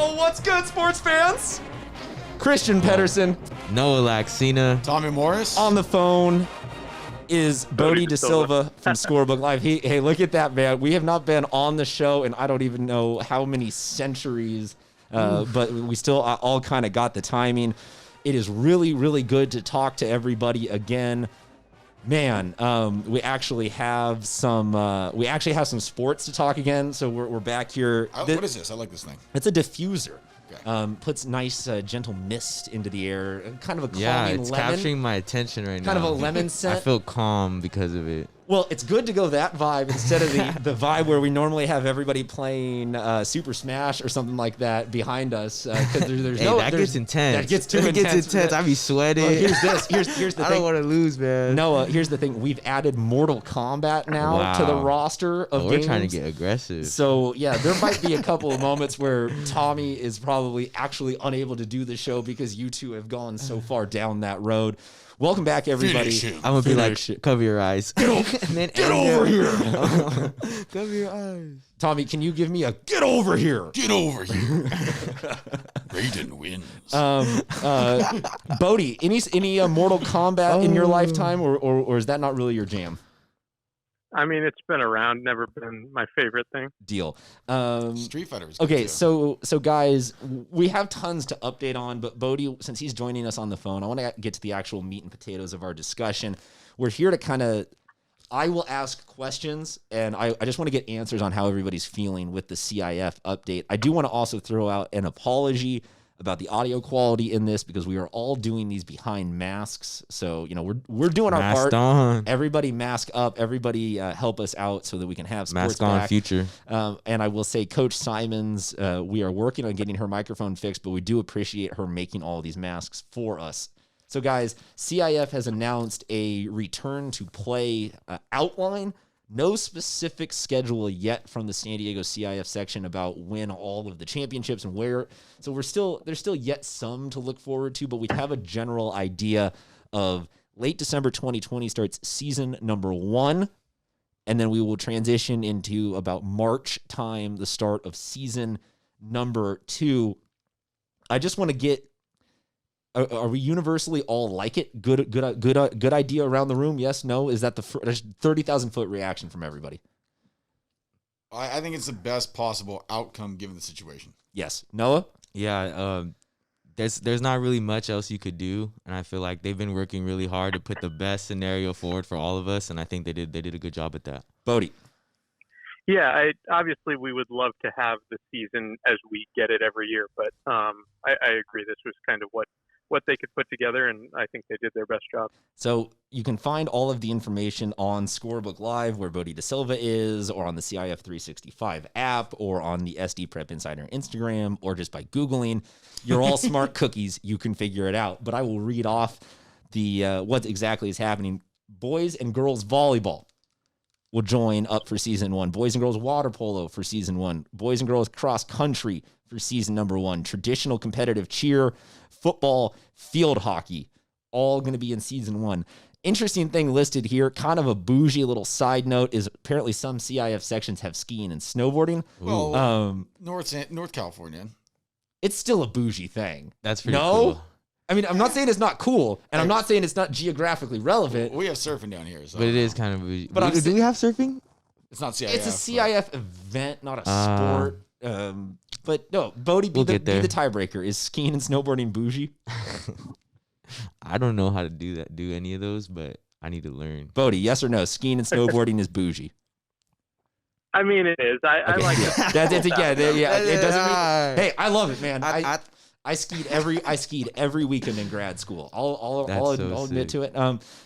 Oh, what's good, sports fans? Christian Pedersen Noah Laxina. Tommy Morris. on the phone is Bodie De Silva from Scorebook Live. Hey, look at that, man. We have not been on the show in I don't even know how many centuries, but we still all kind of got the timing. It is really, really good to talk to everybody again. Man, we actually have some sports to talk again. So we're back here. What is this? I like this thing. It's a diffuser. Okay. Puts nice, gentle mist into the air. Kind of a calming Yeah, it's lemon. capturing my attention right now. Kind of a lemon scent. I feel calm because of it. Well, it's good to go that vibe instead of the vibe where we normally have everybody playing Super Smash or something like that behind us. Because there's Hey, that gets intense. That gets too It intense. gets intense. I be sweating. Well, here's this. Here's the I thing. don't want to lose, man. Noah, here's the thing. We've added Mortal Kombat now to the Wow. roster of We're games. trying to get aggressive. So, yeah, there might be a couple of moments where Tommy is probably actually unable to do the show because you two have gone so far down that road. Welcome back, everybody. Finish him. I'm going to be like, Finish it. cover your eyes. Get over here. Cover your eyes. Tommy, can you give me a get over here? Get over here. Raiden wins. Bodie, any Mortal Kombat in your lifetime, or is that not really your jam? I mean, it's been around, never been my favorite thing. Deal. Street Fighter was good Okay, too. so guys, we have tons to update on, but Bodie, since he's joining us on the phone, I want to get to the actual meat and potatoes of our discussion. We're here to kind of, I will ask questions, and I just want to get answers on how everybody's feeling with the CIF update. I do want to also throw out an apology about the audio quality in this because we are all doing these behind masks. So, we're doing our Masked part. on. Everybody mask up. Everybody help us out so that we can have sports Mask on back. future. And I will say, Coach Simons, we are working on getting her microphone fixed, but we do appreciate her making all of these masks for us. So, guys, CIF has announced a return to play outline. No specific schedule yet from the San Diego CIF section about when all of the championships and where. So there's still yet some to look forward to, but we have a general idea of late December 2020 starts season number 1. And then we will transition into about March time, the start of season number 2. I just want to get, are we universally all like it? Good idea around the room? Yes, no? Is that the 30,000 foot reaction from everybody? I think it's the best possible outcome given the situation. Yes. Noah? Yeah, there's not really much else you could do, and I feel like they've been working really hard to put the best scenario forward for all of us, and I think they did a good job at that. Bodie? Yeah, obviously we would love to have the season as we get it every year, but I agree. This was kind of what they could put together, and I think they did their best job. So you can find all of the information on Scorebook Live, where Bodie De Silva is, or on the CIF 365 app, or on the SD Prep Insider Instagram, or just by Googling. You're all smart cookies. You can figure it out. But I will read off the what exactly is happening. Boys and girls volleyball will join up for season 1. Boys and girls water polo for season 1. Boys and girls cross country for season number 1. Traditional competitive cheer, football, field hockey, all going to be in season 1. Interesting thing listed here, kind of a bougie little side note, is apparently some CIF sections have skiing and snowboarding. Well, North California. It's still a bougie thing. That's pretty cool. I mean, I'm not saying it's not cool, and I'm not saying it's not geographically relevant. We have surfing down here. So But it is kind of. But do we have surfing? It's not CIF. It's a CIF event, not a sport. But no, Bodie, be the tiebreaker. Is skiing and snowboarding bougie? I don't know how to do any of those, but I need to learn. Bodie, yes or no? Skiing and snowboarding is bougie. I mean, it is. I like it. It doesn't mean. Hey, I love it, man. I skied every weekend in grad school. I'll admit to it.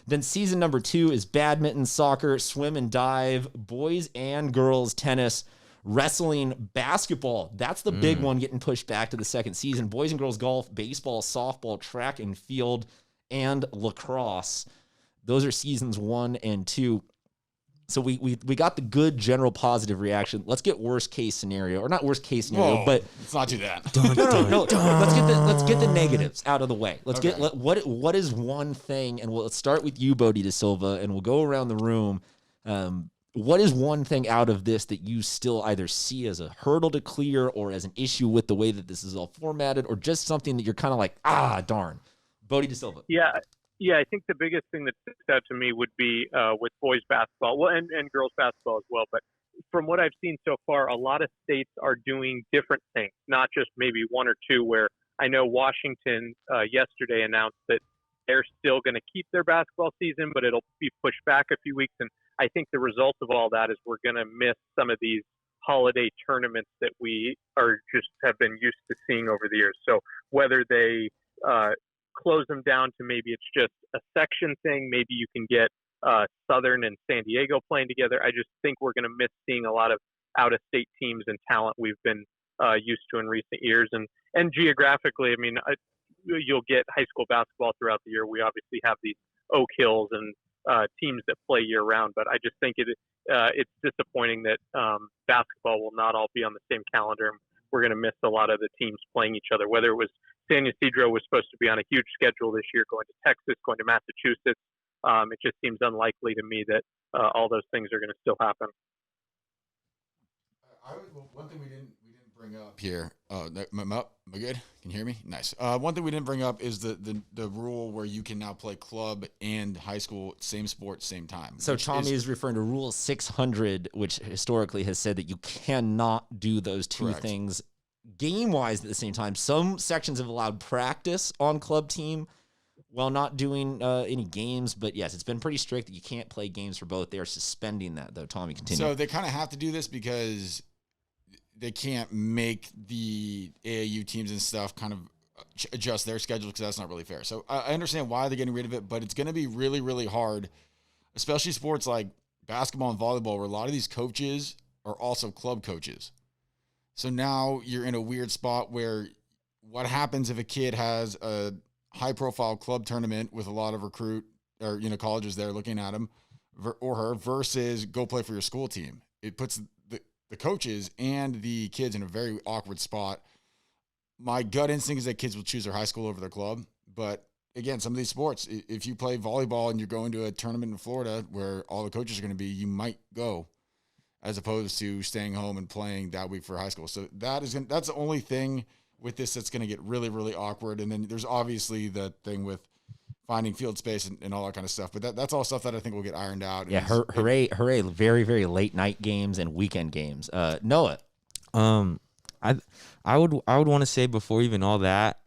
Then season number 2 is badminton, soccer, swim and dive, boys and girls tennis, wrestling, basketball. That's the big one getting pushed back to the second season. Boys and girls golf, baseball, softball, track and field, and lacrosse. Those are seasons 1 and 2. So we got the good general positive reaction. Let's get worst case scenario, or not worst case scenario, but let's not do that. No. Let's get the negatives out of the way. Let's get what is one thing, and let's start with you, Bodie De Silva, and we'll go around the room. what is one thing out of this that you still either see as a hurdle to clear or as an issue with the way that this is all formatted, or just something that you're kind of like, darn? Bodie De Silva. Yeah, I think the biggest thing that sticks out to me would be with boys basketball, well, and girls basketball as well. But from what I've seen so far, a lot of states are doing different things, not just maybe one or two. Where I know Washington yesterday announced that they're still going to keep their basketball season, but it'll be pushed back a few weeks. And I think the result of all that is we're going to miss some of these holiday tournaments that we are just have been used to seeing over the years. So whether they close them down to maybe it's just a section thing, maybe you can get Southern and San Diego playing together. I just think we're going to miss seeing a lot of out-of-state teams and talent we've been used to in recent years. And geographically, I mean, you'll get high school basketball throughout the year. We obviously have these Oak Hills and teams that play year-round, but I just think it's disappointing that basketball will not all be on the same calendar. We're going to miss a lot of the teams playing each other, whether it was San Ysidro was supposed to be on a huge schedule this year, going to Texas, going to Massachusetts. It just seems unlikely to me that all those things are going to still happen. One thing we didn't bring up here. Am I good? Can you hear me? Nice. One thing we didn't bring up is the rule where you can now play club and high school, same sport, same time. So Tommy is referring to Rule 600, which historically has said that you cannot do those two things game-wise at the same time. Some sections have allowed practice on club team while not doing any games. But yes, it's been pretty strict that you can't play games for both. They are suspending that, though. Tommy, continue. So they kind of have to do this because they can't make the AAU teams and stuff kind of adjust their schedule because that's not really fair. So I understand why they're getting rid of it, but it's going to be really, really hard, especially sports like basketball and volleyball, where a lot of these coaches are also club coaches. So now you're in a weird spot where what happens if a kid has a high-profile club tournament with a lot of colleges there looking at him or her versus go play for your school team? It puts the coaches and the kids in a very awkward spot. My gut instinct is that kids will choose their high school over their club. But again, some of these sports, if you play volleyball and you're going to a tournament in Florida where all the coaches are going to be, you might go as opposed to staying home and playing that week for high school. So that's the only thing with this that's going to get really, really awkward. And then there's obviously the thing with finding field space and all that kind of stuff. But that's all stuff that I think will get ironed out. Yeah, hooray, very, very late night games and weekend games. Noah. I would want to say before even all that,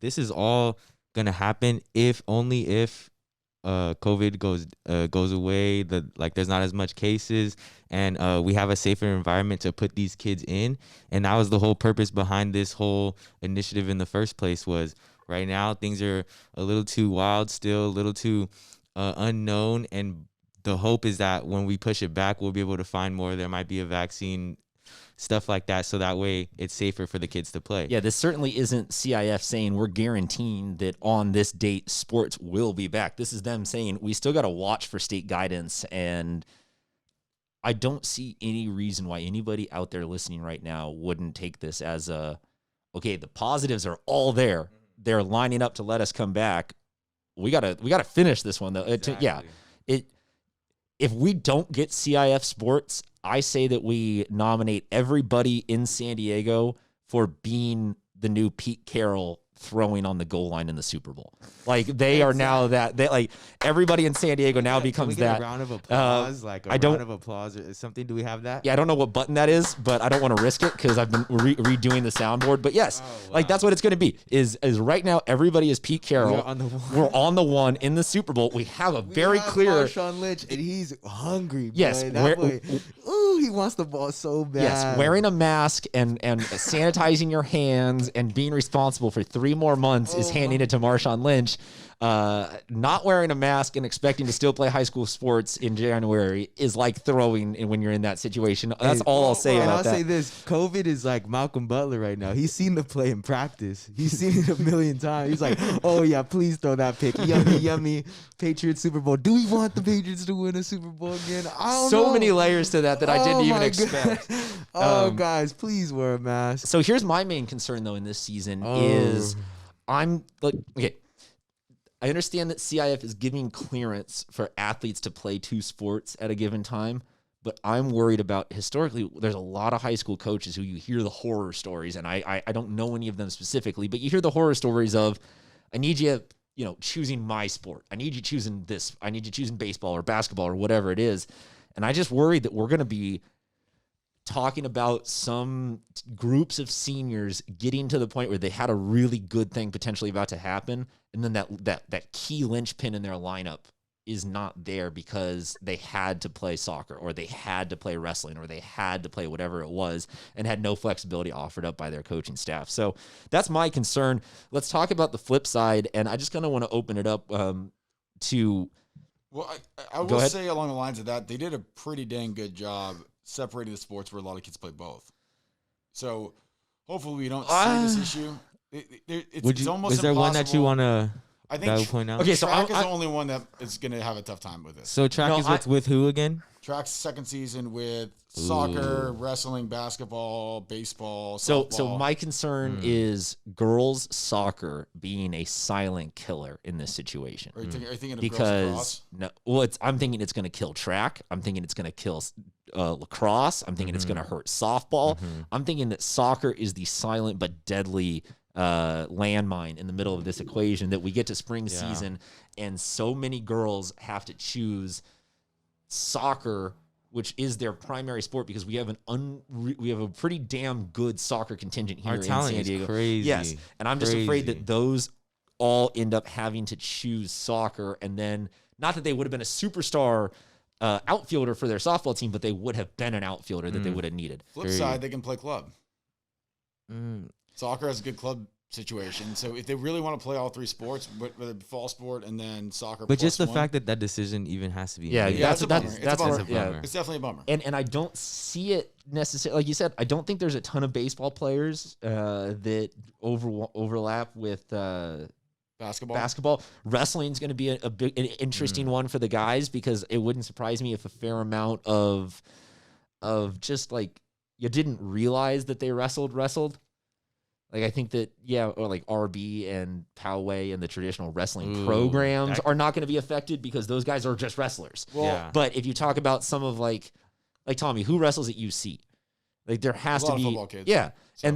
this is all going to happen only if COVID goes away, there's not as much cases, and we have a safer environment to put these kids in. And that was the whole purpose behind this whole initiative in the first place. Was right now things are a little too wild still, a little too unknown, and the hope is that when we push it back, we'll be able to find more. There might be a vaccine, stuff like that, so that way it's safer for the kids to play. Yeah, this certainly isn't CIF saying we're guaranteeing that on this date sports will be back. This is them saying we still got to watch for state guidance, and I don't see any reason why anybody out there listening right now wouldn't take this as okay, the positives are all there. They're lining up to let us come back. We gotta finish this one though. Exactly. If we don't get CIF sports, I say that we nominate everybody in San Diego for being the new Pete Carroll throwing on the goal line in the Super Bowl. Like they are now that everybody in San Diego now becomes Can we get that. a round of applause, round of applause or something. Do we have that? Yeah, I don't know what button that is, but I don't want to risk it because I've been redoing the soundboard. But yes, wow. That's what it's going to be. Is right now everybody is Pete Carroll. We're on the one in the Super Bowl. We have a very clear Marshawn Lynch, and he's hungry. Boy. Yes, he wants the ball so bad. Yes, wearing a mask and sanitizing your hands and being responsible for 3 more months is handing it to Marshawn Lynch. Not wearing a mask and expecting to still play high school sports in January is like throwing when you're in that situation. That's all I'll say about that. And I'll say this, COVID is like Malcolm Butler right now. He's seen the play in practice. He's seen it a million times. He's like, oh yeah, please throw that pick. Yummy, yummy. Patriots Super Bowl. Do we want the Patriots to win a Super Bowl again? I don't know. So many layers to that I didn't even expect. Guys, please wear a mask. So here's my main concern though in this season is I'm like, okay, I understand that CIF is giving clearance for athletes to play 2 sports at a given time, But I'm worried about historically, there's a lot of high school coaches who you hear the horror stories, and I don't know any of them specifically, but you hear the horror stories of, I need you, choosing my sport. I need you choosing this. I need you choosing baseball or basketball or whatever it is. And I just worry that we're going to be talking about some groups of seniors getting to the point where they had a really good thing potentially about to happen, and then that key linchpin in their lineup is not there because they had to play soccer or they had to play wrestling or they had to play whatever it was and had no flexibility offered up by their coaching staff. So that's my concern. Let's talk about the flip side. And I just kind of want to open it up to. Well, I will say along the lines of that, they did a pretty dang good job separating the sports where a lot of kids play both. So hopefully we don't see this issue. It's almost is there impossible. one that you want to I think point out? Okay, so track is the only one that is going to have a tough time with this. So track is with who again? Track's second season with soccer, wrestling, basketball, baseball, So softball. my concern is girls soccer being a silent killer in this situation. Are you thinking of girls Because lacrosse? I'm thinking it's going to kill track. I'm thinking it's going to kill lacrosse. I'm thinking it's going to hurt softball. I'm thinking that soccer is the silent but deadly landmine in the middle of this equation, that we get to spring season and so many girls have to choose soccer, which is their primary sport, because we have we have a pretty damn good soccer contingent here in San Diego. Is crazy. Yes, and I'm just afraid that those all end up having to choose soccer, and then not that they would have been a superstar outfielder for their softball team, but they would have been an outfielder that they would have needed. Flip side, they can play club. Soccer has a good club situation. So if they really want to play all three sports, whether it be fall sport and then soccer, but just the one, fact that decision even has to be Yeah, made. that's a bummer. that's a a bummer. yeah. It's definitely a bummer. And I don't see it necessarily, like you said, I don't think there's a ton of baseball players that overlap with basketball. Wrestling's going to be an interesting one for the guys, because it wouldn't surprise me if a fair amount of just like, you didn't realize that they wrestled. Like, I think that, or like RB and Poway and the traditional wrestling programs are not going to be affected because those guys are just wrestlers. Well, But if you talk about some of like Tommy, who wrestles at UC? Like, there has to be football kids. Yeah. So.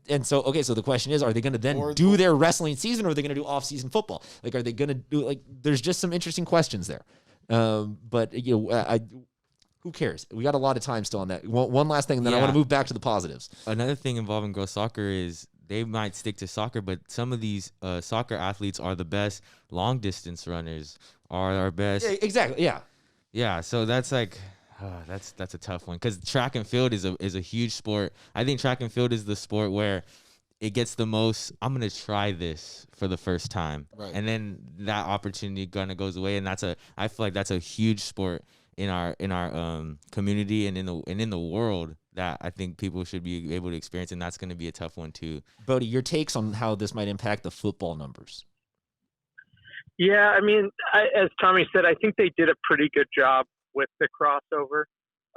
And so, okay, so the question is, are they going to then do their wrestling season, or are they going to do off-season football? Like, are they going to do, like, there's just some interesting questions there. But, who cares? We got a lot of time still on that. One last thing, and then I want to move back to the positives. Another thing involving girls soccer is they might stick to soccer, but some of these soccer athletes are the best long distance runners, are our best. Yeah, exactly. Yeah. Yeah. So that's like, that's a tough one, because track and field is a huge sport. I think track and field is the sport where it gets the most, I'm going to try this for the first time. Right. And then that opportunity kind of goes away. And I feel like that's a huge sport in our community and in the world that I think people should be able to experience, and that's going to be a tough one too. Bodie, your takes on how this might impact the football numbers? Yeah, I mean, as Tommy said, I think they did a pretty good job with the crossover.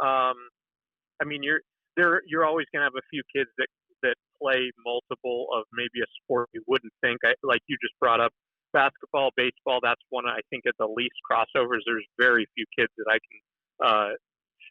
I mean, you're always going to have a few kids that play multiple of maybe a sport you wouldn't think. Like you just brought up, basketball, baseball. That's one I think at the least crossovers. There's very few kids that I can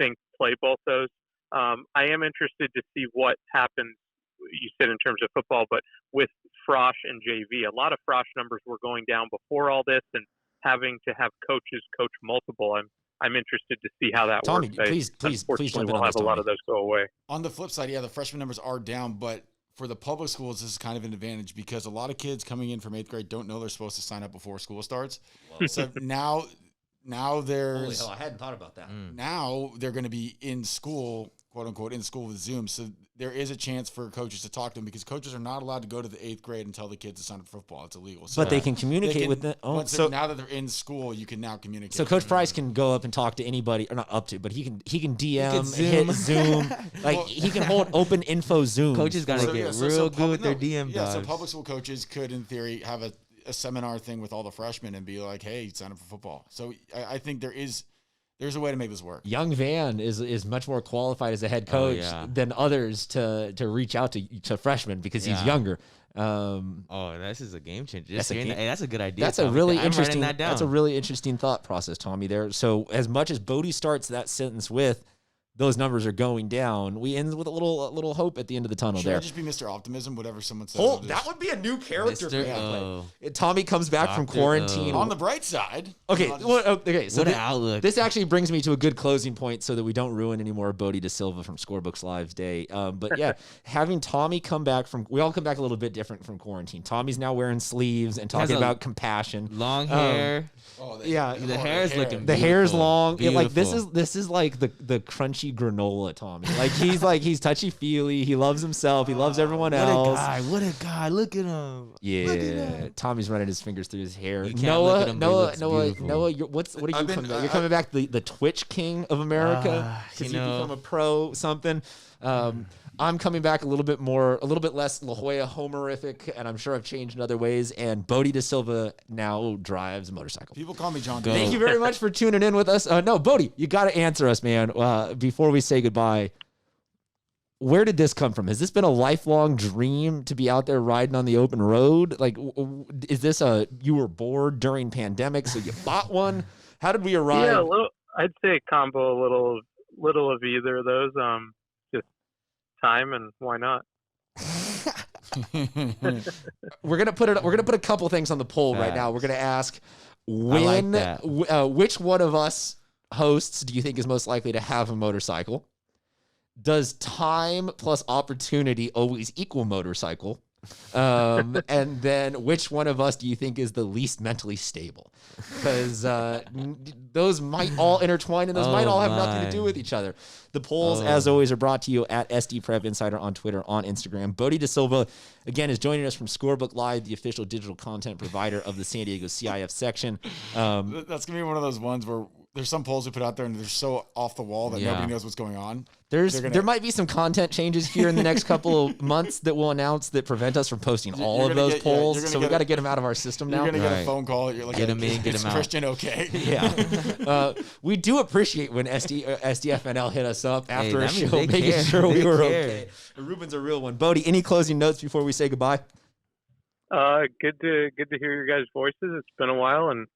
think play both those. I am interested to see what happens, you said, in terms of football, but with Frosh and JV. A lot of Frosh numbers were going down before all this, and having to have coaches coach multiple. I'm interested to see how that Tommy, works. please jump in we'll on have this, a lot Tommy. of those go away. On the flip side, the freshman numbers are down, but for the public schools, this is kind of an advantage because a lot of kids coming in from 8th grade don't know they're supposed to sign up before school starts. So now there's Holy hell, I hadn't thought about that. now they're going to be in school, quote unquote, in school with Zoom. So there is a chance for coaches to talk to them, because coaches are not allowed to go to the 8th grade and tell the kids to sign up for football. It's illegal. So But they can communicate with them. Oh, so now that they're in school, you can now communicate. So with Coach them. Price can go up and talk to anybody, or not up to, but he can DM, Zoom. hit Zoom, like he can hold open info Zoom. Coaches got to So, get yeah, real good public- with their no, DM Yeah, so dives. public school coaches could, in theory, have a seminar thing with all the freshmen and be like, "Hey, sign up for football." So I think there's a way to make this work. Young Van is much more qualified as a head coach than others to reach out to freshmen because he's younger. This is a game changer. That's That's a good idea. That's a Tommy. really I'm interesting. writing that down. That's a really interesting thought process, Tommy. There. So as much as Bodie starts that sentence with, those numbers are going down, we end with a little hope at the end of the tunnel Should I there. just be Mr. Optimism? Whatever someone says. Oh, I'll just- that would be a new character. Mr. for O. Tommy comes back from Dr. quarantine. O. On the bright side. Okay, I'll just- okay. So What an outlook. This actually brings me to a good closing point, so that we don't ruin any more Bodie De Silva from Scorebooks Live's day. But yeah, having Tommy come back we all come back a little bit different from quarantine. Tommy's now wearing sleeves and Has talking a about compassion. Long hair. Oh, Yeah, The hair is looking The hair's beautiful. long. Like Beautiful. this is like the crunchy granola Tommy. Like he's touchy feely. He loves himself. He loves everyone What else. What a guy. Look at him. Yeah, Tommy's running his fingers through his hair. You can't look at him, but he looks Noah, beautiful. what are you I've been- coming back? You're coming back the Twitch king of America because you become a pro something. I'm coming back a little bit less La Jolla Homerific, and I'm sure I've changed in other ways. And Bodie De Silva now drives a motorcycle. People call me John. Go. Thank you very much for tuning in with us. No, Bodie, you got to answer us, man. Before we say goodbye, where did this come from? Has this been a lifelong dream to be out there riding on the open road? Like, is this you were bored during pandemic, so you bought one? How did we arrive? Yeah, I'd say a combo, a little of either of those. Just time and why not? We're gonna put a couple things on the poll right now. Facts. We're gonna ask like that. which one of us hosts do you think is most likely to have a motorcycle? Does time plus opportunity always equal motorcycle? And then which one of us do you think is the least mentally stable? Because those might all intertwine and those might all have nothing to do with each other. The polls, as always, are brought to you at SD Prep Insider on Twitter, on Instagram. Bodie De Silva, again, is joining us from Scorebook Live, the official digital content provider of the San Diego CIF section. That's gonna be one of those ones where there's some polls we put out there and they're so off the wall that Yeah. nobody knows what's going on. There might be some content changes here in the next couple of months that we'll announce that prevent us from posting all You're of gonna those get- yeah, polls. you're gonna So we get got to a- get them out of our system now. You're gonna get a Right. phone call. You're like, Get 'em in, get is 'em out. Christian okay? Yeah. We do appreciate when SDFNL hit us up after a that means show, they making care. sure we They were care. okay. Ruben's a real one. Bodie, any closing notes before we say goodbye? Good to hear your guys' voices. It's been a while, and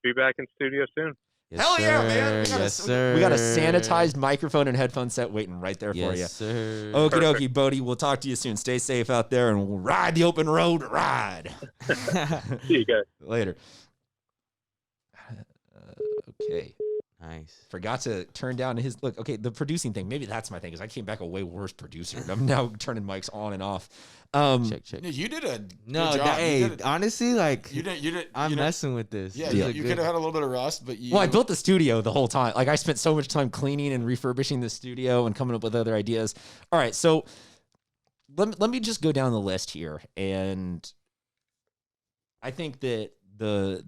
be back in studio soon. Yes, Hell yeah, man. Yes, sir. We got a sanitized microphone and headphone set waiting right there for you. Yes, sir. Okie dokie, Perfect. Bodie. We'll talk to you soon. Stay safe out there and we'll ride the open road. Ride. See you guys. Later. Okay. Nice. Forgot to turn down his look. Okay, the producing thing. Maybe that's my thing. Because I came back a way worse producer. I'm now turning mics on and off. Check. No, you did a No, good job. hey, You did honestly, like, you did. I'm you did- messing with this. Yeah, This you, look you good. could have had a little bit of rust, but you. Well, I built the studio the whole time. Like I spent so much time cleaning and refurbishing the studio and coming up with other ideas. All right, so let me just go down the list here, and I think that the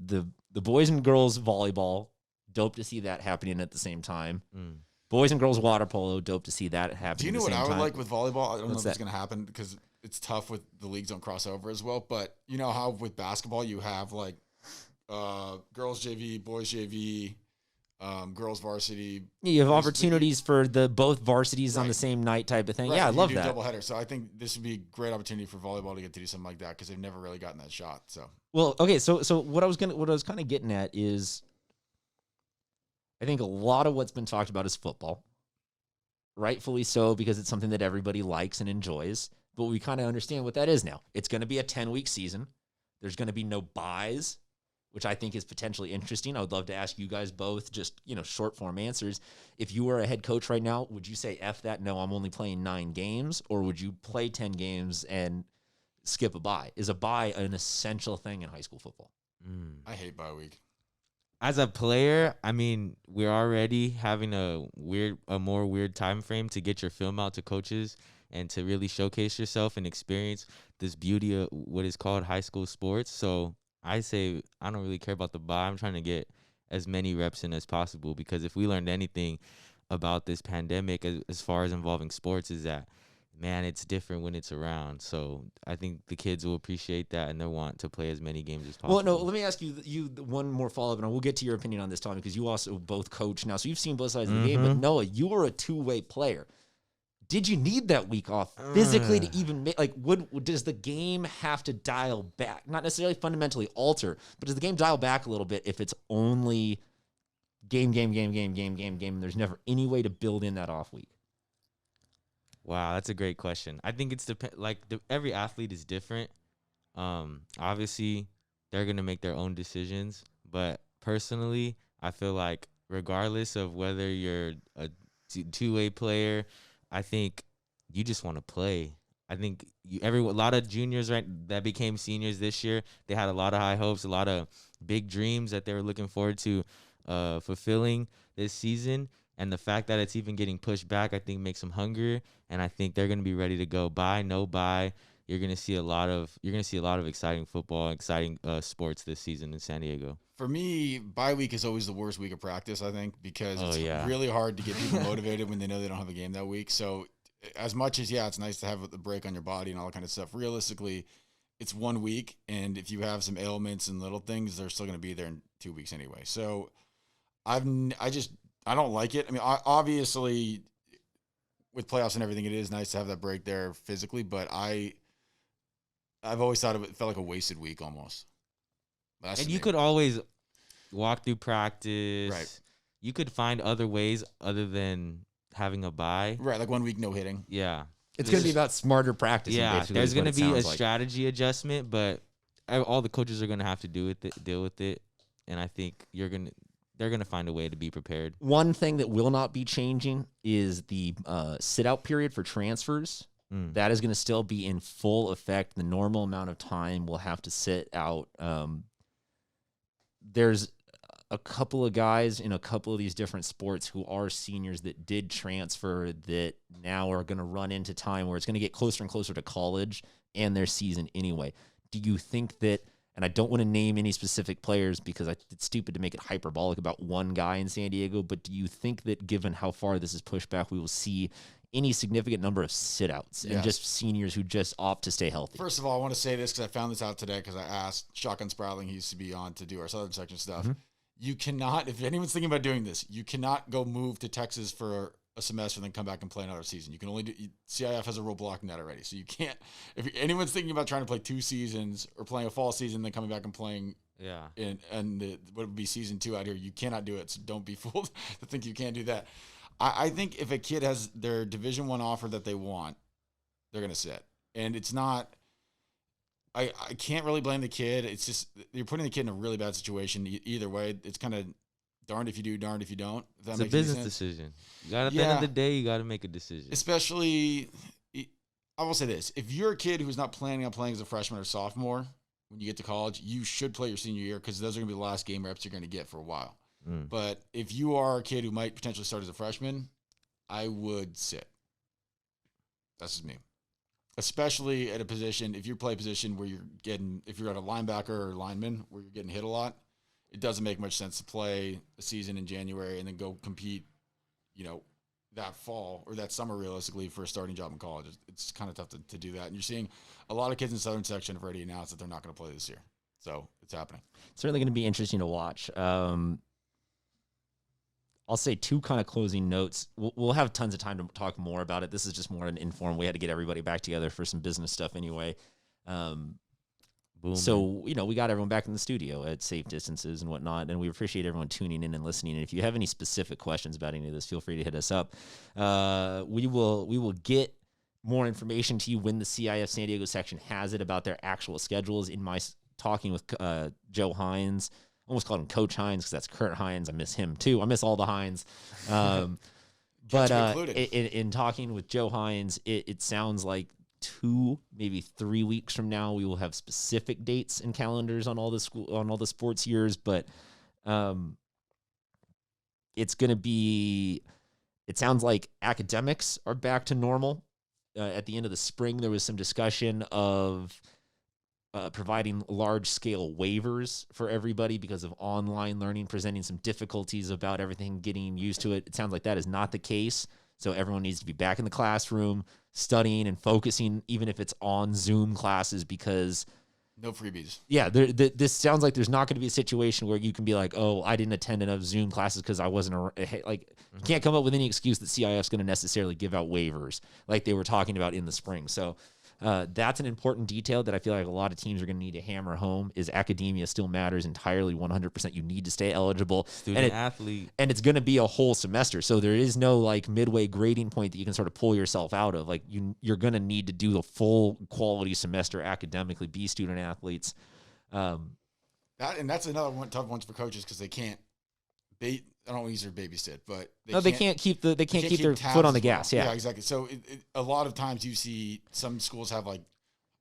boys and girls volleyball, dope to see that happening at the same time. Mm. Boys and girls water polo, dope to see that happening. Do you know at the what same I would time. like with volleyball? I don't What's know if it's that? going to happen because it's tough with the leagues don't cross over as well. But you know how with basketball you have like girls JV, boys JV, girls varsity. You have This- opportunities for the both varsities on the Right. same night type of thing. Right, Yeah, I you love do that. Double header. So I think this would be a great opportunity for volleyball to get to do something like that because they've never really gotten that shot. So Well, okay, so what I was kind of getting at is I think a lot of what's been talked about is football. Rightfully so, because it's something that everybody likes and enjoys. But we kind of understand what that is now. It's going to be a 10-week season. There's going to be no buys, which I think is potentially interesting. I would love to ask you guys both just, short form answers. If you were a head coach right now, would you say F that? No, I'm only playing 9 games, or would you play 10 games and skip a bye? Is a bye an essential thing in high school football? Mm. I hate bye week. As a player, I mean, we're already having a more weird time frame to get your film out to coaches and to really showcase yourself and experience this beauty of what is called high school sports. So I say I don't really care about the bye. I'm trying to get as many reps in as possible because if we learned anything about this pandemic as far as involving sports is that, man, it's different when it's around. So I think the kids will appreciate that and they'll want to play as many games as possible. Well, no, let me ask you one more follow-up, and we'll get to your opinion on this, Tommy, because you also both coach now, so you've seen both sides of the game. But Noah, you were a two-way player. Did you need that week off physically to even make, does the game have to dial back? Not necessarily fundamentally alter, but does the game dial back a little bit if it's only game. There's never any way to build in that off week. Wow, that's a great question. I think it's every athlete is different. Obviously, they're gonna make their own decisions, but personally, I feel like regardless of whether you're a two-way player, I think you just want to play. I think a lot of juniors that became seniors this year, they had a lot of high hopes, a lot of big dreams that they were looking forward to fulfilling this season. And the fact that it's even getting pushed back, I think makes them hungrier. And I think they're going to be ready to go. Bye, no bye. You're going to see a lot of exciting football, exciting sports this season in San Diego. For me, bye week is always the worst week of practice, I think, because it's really hard to get people motivated when they know they don't have a game that week. So as much as, it's nice to have the break on your body and all that kind of stuff, realistically, it's 1 week. And if you have some ailments and little things, they're still going to be there in 2 weeks anyway. So I don't like it. I mean, obviously, with playoffs and everything, it is nice to have that break there physically, but I've always thought it felt like a wasted week almost. And you could always walk through practice. Right. You could find other ways other than having a bye. Right, like 1 week no hitting. Yeah. It's going to be about smarter practicing. Yeah, there's going to be a like. strategy adjustment, but all the coaches are going to have to deal with it, and I think they're going to find a way to be prepared. One thing that will not be changing is the sit-out period for transfers. That is going to still be in full effect. The normal amount of time we'll have to sit out. There's a couple of guys in a couple of these different sports who are seniors that did transfer that now are going to run into time where it's going to get closer and closer to college and their season anyway. Do you think that, and I don't want to name any specific players because it's stupid to make it hyperbolic about one guy in San Diego, but do you think that given how far this is pushed back, we will see any significant number of sit-outs and just seniors who just opt to stay healthy? First of all, I want to say this because I found this out today because I asked Shotgun Sprouting, he used to be on to do our Southern section stuff. Mm-hmm. You cannot, if anyone's thinking about doing this, you cannot go move to Texas for a semester and then come back and play another season. You can only do, CIF has a rule blocking that already. So you can't, if anyone's thinking about trying to play 2 seasons or playing a fall season, then coming back and playing what would be season 2 out here, you cannot do it. So don't be fooled to think you can't do that. I think if a kid has their Division I offer that they want, they're going to sit. And it's not, I can't really blame the kid. It's just you're putting the kid in a really bad situation. Either way, it's kind of darned if you do, darned if you don't. If that it's a makes any business sense. decision. You got at the end of the day, you got to make a decision. Especially, I will say this: if you're a kid who's not planning on playing as a freshman or sophomore when you get to college, you should play your senior year because those are going to be the last game reps you're going to get for a while. But if you are a kid who might potentially start as a freshman, I would sit. That's just me. Especially at a position, if you play a position where if you're at a linebacker or lineman where you're getting hit a lot, it doesn't make much sense to play a season in January and then go compete, that fall or that summer realistically for a starting job in college. It's kind of tough to do that. And you're seeing a lot of kids in Southern section have already announced that they're not going to play this year. So it's happening. It's certainly going to be interesting to watch. I'll say 2 kind of closing notes. We'll have tons of time to talk more about it. This is just more an informed. We had to get everybody back together for some business stuff anyway. So, we got everyone back in the studio at safe distances and whatnot, and we appreciate everyone tuning in and listening. And if you have any specific questions about any of this, feel free to hit us up. We will get more information to you when the CIF San Diego section has it about their actual schedules. In my talking with Joe Hines, almost called him Coach Hines because that's Kurt Hines. I miss him too. I miss all the Hines. But in talking with Joe Hines, it sounds like 2, maybe 3 weeks from now, we will have specific dates and calendars on all the sports years. But it's going to be. It sounds like academics are back to normal. At the end of the spring, there was some discussion of providing large-scale waivers for everybody because of online learning, presenting some difficulties about everything getting used to it. It sounds like that is not the case. So everyone needs to be back in the classroom, studying and focusing, even if it's on Zoom classes, because no freebies. Yeah, this sounds like there's not going to be a situation where you can be like, oh, I didn't attend enough Zoom classes because I wasn't you can't come up with any excuse that CIF is going to necessarily give out waivers like they were talking about in the spring. So That's an important detail that I feel like a lot of teams are going to need to hammer home is academia still matters entirely 100%. You need to stay eligible. Student athlete. And it's going to be a whole semester. So there is no like midway grading point that you can sort of pull yourself out of. Like you're going to need to do the full quality semester academically, be student athletes. That's another one tough ones for coaches because they can't. I don't want to use their babysit, but they can't keep their foot on the gas. Yeah, exactly. So a lot of times you see some schools have like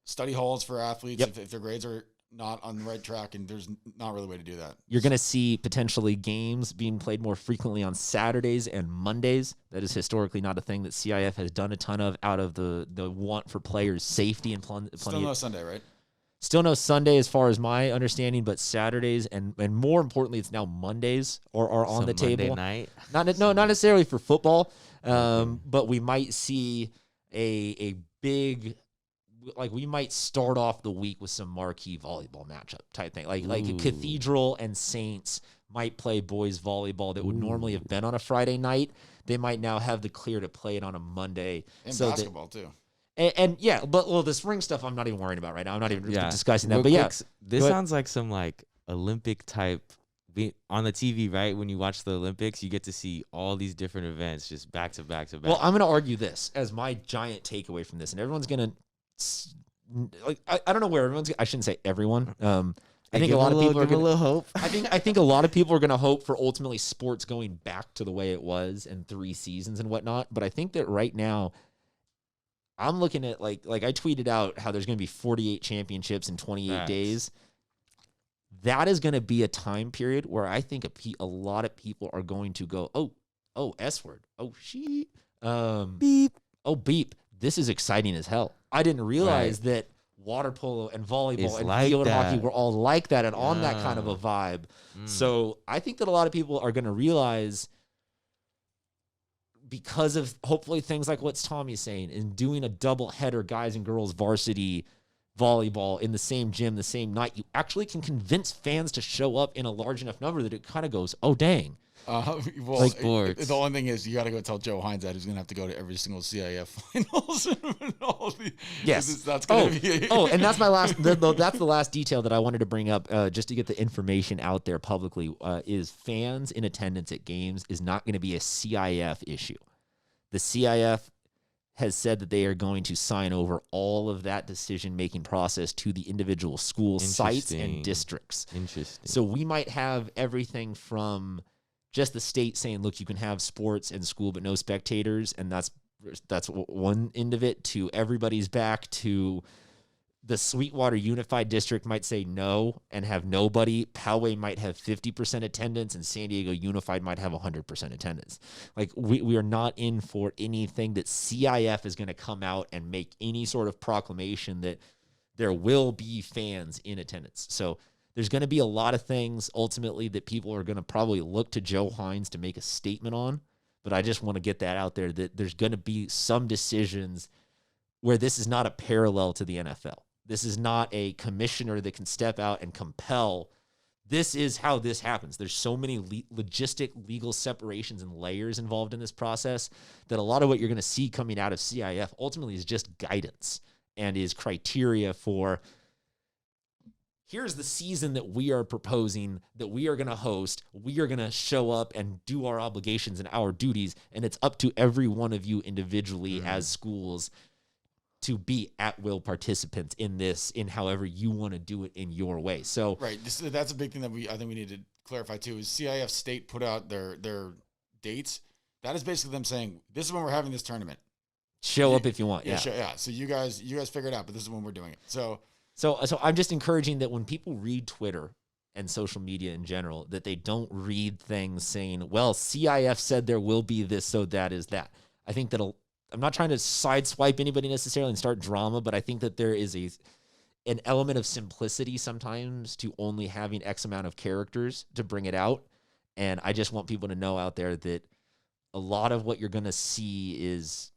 study halls for athletes if their grades are not on the right track, and there's not really a way to do that. You're going to see potentially games being played more frequently on Saturdays and Mondays. That is historically not a thing that CIF has done a ton of out of the want for players' safety and plenty. Still no Sunday, right? Still no Sunday as far as my understanding, but Saturdays and more importantly, it's now Mondays are on the table. Monday night? Not necessarily for football, but we might see a big, like we might start off the week with some marquee volleyball matchup type thing. Like Cathedral and Saints might play boys volleyball that would normally have been on a Friday night. They might now have the clear to play it on a Monday. And basketball too. And yeah, but the spring stuff I'm not even worrying about right now. I'm not even discussing that. But yeah, this sounds like some like Olympic type on the TV, right? When you watch the Olympics, you get to see all these different events just back to back to back. Well, I'm going to argue this as my giant takeaway from this, and everyone's going to like I don't know where everyone's. I shouldn't say everyone. I think a lot of people are going to hope. I think a lot of people are going to hope for ultimately sports going back to the way it was in 3 seasons and whatnot. But I think that right now, I'm looking at like I tweeted out how there's going to be 48 championships in 28 days. That is going to be a time period where I think a lot of people are going to go, oh, S word. Oh, she, beep. Oh, beep. This is exciting as hell. I didn't realize that water polo and volleyball and field hockey were all like that and on that kind of a vibe. So I think that a lot of people are going to realize, because of hopefully things like what Tommy's saying, and doing a double header guys and girls varsity volleyball in the same gym the same night, you actually can convince fans to show up in a large enough number that it kind of goes, oh, dang. Well, sports. The only thing is you got to go tell Joe Hines that he's going to have to go to every single CIF finals. Yes. That's going to be. And that's my last. That's the last detail that I wanted to bring up, just to get the information out there publicly. Is fans in attendance at games is not going to be a CIF issue. The CIF has said that they are going to sign over all of that decision-making process to the individual school sites and districts. Interesting. So we might have everything from just the state saying, look, you can have sports in school, but no spectators. And that's one end of it, to everybody's back, to the Sweetwater Unified District might say no and have nobody. Poway might have 50% attendance, and San Diego Unified might have 100% attendance. Like we are not in for anything that CIF is going to come out and make any sort of proclamation that there will be fans in attendance. So there's going to be a lot of things ultimately that people are going to probably look to Joe Hines to make a statement on. But I just want to get that out there, that there's going to be some decisions where this is not a parallel to the NFL. This is not a commissioner that can step out and compel. This is how this happens. There's so many logistic legal separations and layers involved in this process that a lot of what you're going to see coming out of CIF ultimately is just guidance and is criteria for, here's the season that we are proposing, that we are going to host. We are going to show up and do our obligations and our duties. And it's up to every one of you individually as schools to be at-will participants in this, in however you want to do it in your way. So right, that's a big thing that I think we need to clarify too. Is CIF State put out their dates? That is basically them saying, this is when we're having this tournament. Show up if you want. Yeah. So you guys figure it out, but this is when we're doing it. So I'm just encouraging that when people read Twitter and social media in general, that they don't read things saying, well, CIF said there will be this, so that is that. I think that I'm not trying to sideswipe anybody necessarily and start drama, but I think that there is an element of simplicity sometimes to only having X amount of characters to bring it out. And I just want people to know out there that a lot of what you're going to see is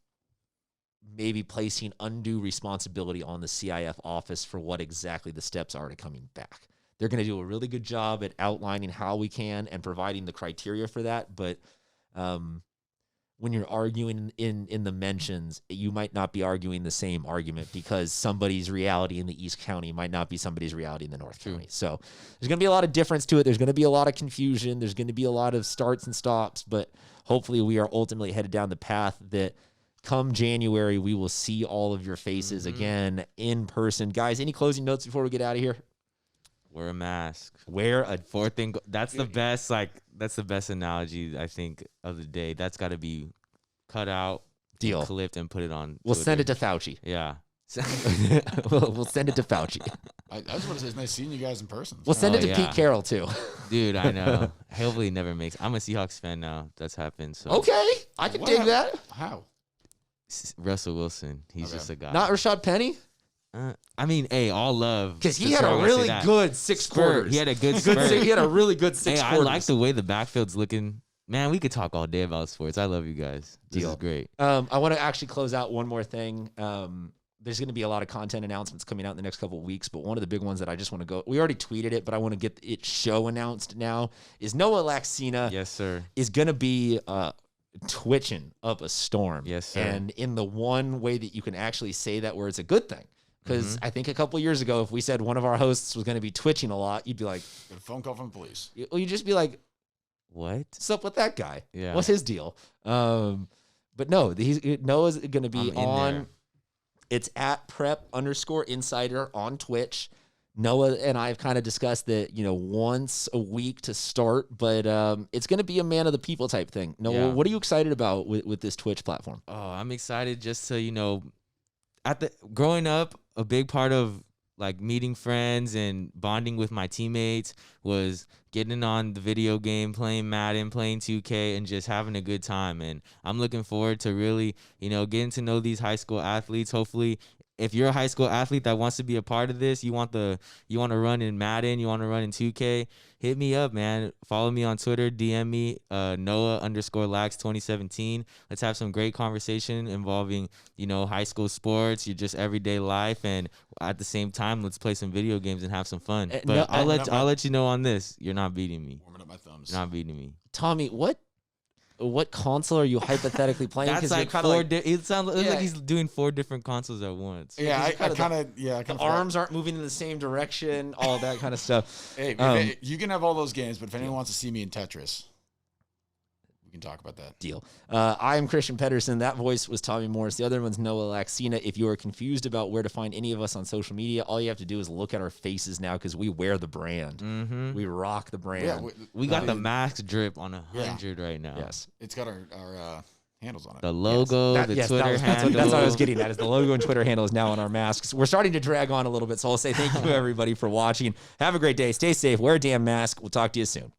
maybe placing undue responsibility on the CIF office for what exactly the steps are to coming back. They're going to do a really good job at outlining how we can and providing the criteria for that. But when you're arguing in the mentions, you might not be arguing the same argument because somebody's reality in the East County might not be somebody's reality in the North County. So there's going to be a lot of difference to it. There's going to be a lot of confusion. There's going to be a lot of starts and stops, but hopefully we are ultimately headed down the path that come January, we will see all of your faces again in person. Guys, any closing notes before we get out of here? Wear a mask. Wear a Fourth thing. That's the best. That's the best analogy I think of the day. That's got to be cut out, deal, and clipped, and put it on. We'll Twitter. send it to Fauci. Yeah. we'll send it to Fauci. I just want to say it's nice seeing you guys in person. We'll send it to yeah. Pete Carroll too. Dude, I know. Hopefully, it never makes. I'm a Seahawks fan now. That's happened. So Okay, I can dig that. How? Russell Wilson. He's Okay. just a guy. Not Rashad Penny, I mean, hey, all love because he Just had so I a wanna say really that. good six Spurt. quarters. He had a good spurt. He had a really good six Hey, I quarters. like the way the backfield's looking. Man, we could talk all day about sports. I love you guys. This Deal. is great. I want to actually close out one more thing. There's going to be a lot of content announcements coming out in the next couple of weeks, but one of the big ones that I just want to go, we already tweeted it, but I want to get it show announced now, is Noah Laxina Yes, sir. is going to be twitching up a storm. Yes, sir. And in the one way that you can actually say that where it's a good thing. Because I think a couple of years ago, if we said one of our hosts was going to be twitching a lot, you'd be like, Get a phone call from the police. you'd just be like, What? what's up with that guy? Yeah. What's his deal? But no, Noah's going to be I'm in on. there. It's at prep_insider on Twitch. Noah and I have kind of discussed that, once a week to start, but it's going to be a man of the people type thing. Noah, Yeah. what are you excited about with this Twitch platform? Oh, I'm excited just to, growing up, a big part of like meeting friends and bonding with my teammates was getting on the video game, playing Madden, playing 2K, and just having a good time. And I'm looking forward to really, getting to know these high school athletes. Hopefully, if you're a high school athlete that wants to be a part of this, you want to run in Madden, you want to run in 2K, hit me up, man. Follow me on Twitter, DM me, Noah_Lax2017. Let's have some great conversation involving, high school sports, your just everyday life, and at the same time, let's play some video games and have some fun. But I'll let you know on this. You're not beating me. Warming up my thumbs. You're not beating me. Tommy, what console are you hypothetically playing? That's like you're four. kinda It sounds like Yeah. he's doing 4 different consoles at once. Yeah, I kinda kind of the arms aren't moving in the same direction, all that kind of stuff. Hey, Um, you can have all those games, but if anyone wants to see me in Tetris, we can talk about that. Deal. I'm Christian Pedersen. That voice was Tommy Morris. The other one's Noah Laxina. If you are confused about where to find any of us on social media, all you have to do is look at our faces now because we wear the brand. Mm-hmm. We rock the brand. Yeah, We got the I mean, mask drip on 100 right now. Yes. It's got our handles on it. The logo, That- the yes, Twitter that's handle. that's what I was getting at. Is the logo and Twitter handle is now on our masks. We're starting to drag on a little bit, so I'll say thank you everybody for watching. Have a great day. Stay safe. Wear a damn mask. We'll talk to you soon.